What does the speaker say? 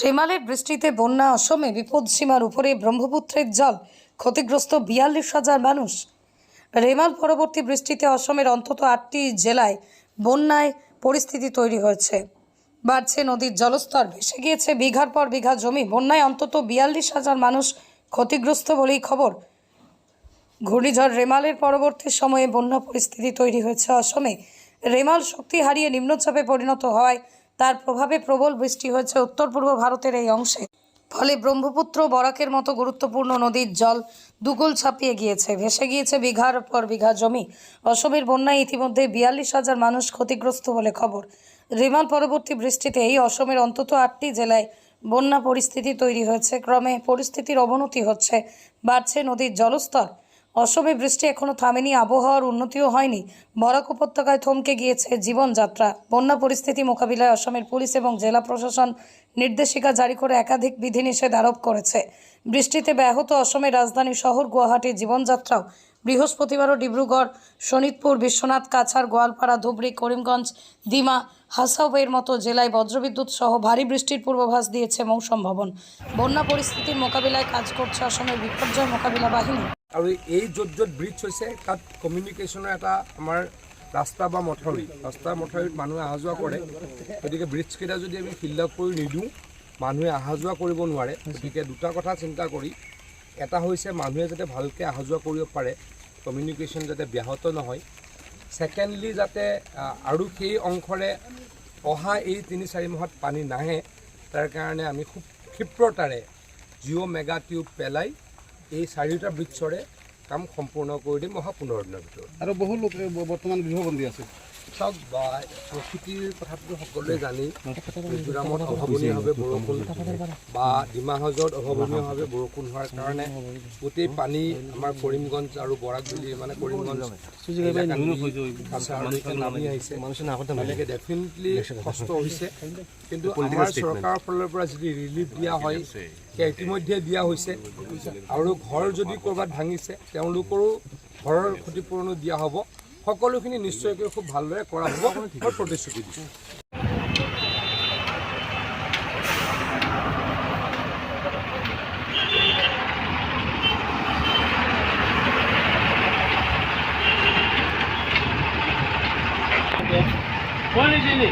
রেমালের বৃষ্টিতে বন্যা, অসমে বিপদসীমার উপরে ব্রহ্মপুত্রের জল, ক্ষতিগ্রস্ত ৪২,০০০ মানুষ। রেমাল পরবর্তী বৃষ্টিতে অসমের অন্তত ৮টি জেলায় বন্যায় পরিস্থিতি তৈরি হয়েছে। বাড়ছে নদীর জলস্তর, ভেসে গিয়েছে বিঘার পর বিঘা জমি। বন্যায় অন্তত ৪২,০০০ মানুষ ক্ষতিগ্রস্ত বলেই খবর। ঘূর্ণিঝড় রেমালের পরবর্তী সময়ে বন্যা পরিস্থিতি তৈরি হয়েছে অসমে। রেমাল শক্তি হারিয়ে নিম্নচাপে পরিণত হওয়ায় তার প্রভাবে প্রবল বৃষ্টি হয়েছে উত্তর পূর্ব ভারতের এই অংশে। ফলে ব্রহ্মপুত্র, বরাকের মতো গুরুত্বপূর্ণ নদীর জল দুকুল ছাপিয়ে গিয়েছে, ভেসে গিয়েছে বিঘার পর বিঘা জমি। অসমের বন্যায় ইতিমধ্যে ৪২,০০০ মানুষ ক্ষতিগ্রস্ত বলে খবর। রেমাল পরবর্তী বৃষ্টিতে এই অসমের অন্তত ৮টি জেলায় বন্যা পরিস্থিতি তৈরি হয়েছে। ক্রমে পরিস্থিতির অবনতি হচ্ছে, বাড়ছে নদীর জলস্তর। অসমে বৃষ্টি এখনো থামেনি, আবহাওয়ার উন্নতিও হয়নি। বরাক উপত্যকায় থমকে গিয়েছে জীবনযাত্রা। বন্যা পরিস্থিতি মোকাবিলায় অসমের পুলিশ এবং জেলা প্রশাসন নির্দেশিকা জারি করে একাধিক বিধিনিষেধ আরোপ করেছে। বৃষ্টিতে ব্যাহত অসমের রাজধানী শহর গুয়াহাটির জীবনযাত্রাও। বৃহস্পতিবারও ডিব্রুগড়, শোনিতপুর, বিশ্বনাথ, কাছাড়, গোয়ালপাড়া, ধুবড়ী, করিমগঞ্জ, ডিমা হাসাওয়ের মতো জেলায় বজ্রবিদ্যুৎ সহ ভারী বৃষ্টির পূর্বাভাস দিয়েছে মৌসুম ভবন। বন্যা পরিস্থিতির মোকাবিলায় কাজ করছে অসমের বিপর্যয় মোকাবিলা বাহিনী। আৰু এই য'ত য'ত ব্ৰিজ হৈছে তাত কমিউনিকেশ্যনৰ এটা আমাৰ ৰাস্তা বা মথাউৰিত মানুহে অহা যোৱা কৰে। গতিকে ব্ৰিজকেইটা যদি আমি ফিল আপ কৰি নিদিওঁ, মানুহে অহা যোৱা কৰিব নোৱাৰে। গতিকে দুটা কথা চিন্তা কৰি, এটা হৈছে মানুহে যাতে ভালকৈ অহা যোৱা কৰিব পাৰে, কমিউনিকেশ্যন যাতে ব্যাহত নহয়। ছেকেণ্ডলি যাতে আৰু সেই অংশৰে অহা এই ৩-৪ মাহত পানী নাহে, তাৰ কাৰণে আমি খুব ক্ষিপ্ৰতাৰে জিঅ' মেগা টিউব পেলাই এই 4টা ব্ৰিজৰে কাম সম্পূৰ্ণ কৰি দিম অহা 15 দিনৰ ভিতৰত। আৰু বহু লোক বৰ্তমান গৃহবন্দী আছে। চাওক, প্ৰকৃতিৰ কথাটো সকলোৱে জানি, মিজোৰামত অভাৱনীয়ভাৱে বৰষুণ বা ডিমা হাজোৰত অভাৱনীয়ভাৱে বৰষুণ হোৱাৰ কাৰণে গোটেই পানী আমাৰ কৰিমগঞ্জ আৰু বৰাক বুলি, মানে কৰিমগঞ্জ নামি আহিছে। গতিকে ডেফিনেটলি কষ্ট হৈছে, কিন্তু আমাৰ চৰকাৰৰ ফালৰ পৰা যদি ৰিলিফ দিয়া হয়, সেয়া ইতিমধ্যে দিয়া হৈছে। আৰু ঘৰ যদি ক'ৰবাত ভাঙিছে, তেওঁলোকৰো ঘৰৰ ক্ষতিপূৰণো দিয়া হ'ব। সকলোখিনি নিশ্চয়কৈ খুব ভালদৰে কৰা হ'ব আৰু প্ৰতিশ্ৰুতি দিছোঁ। Kau ni sini.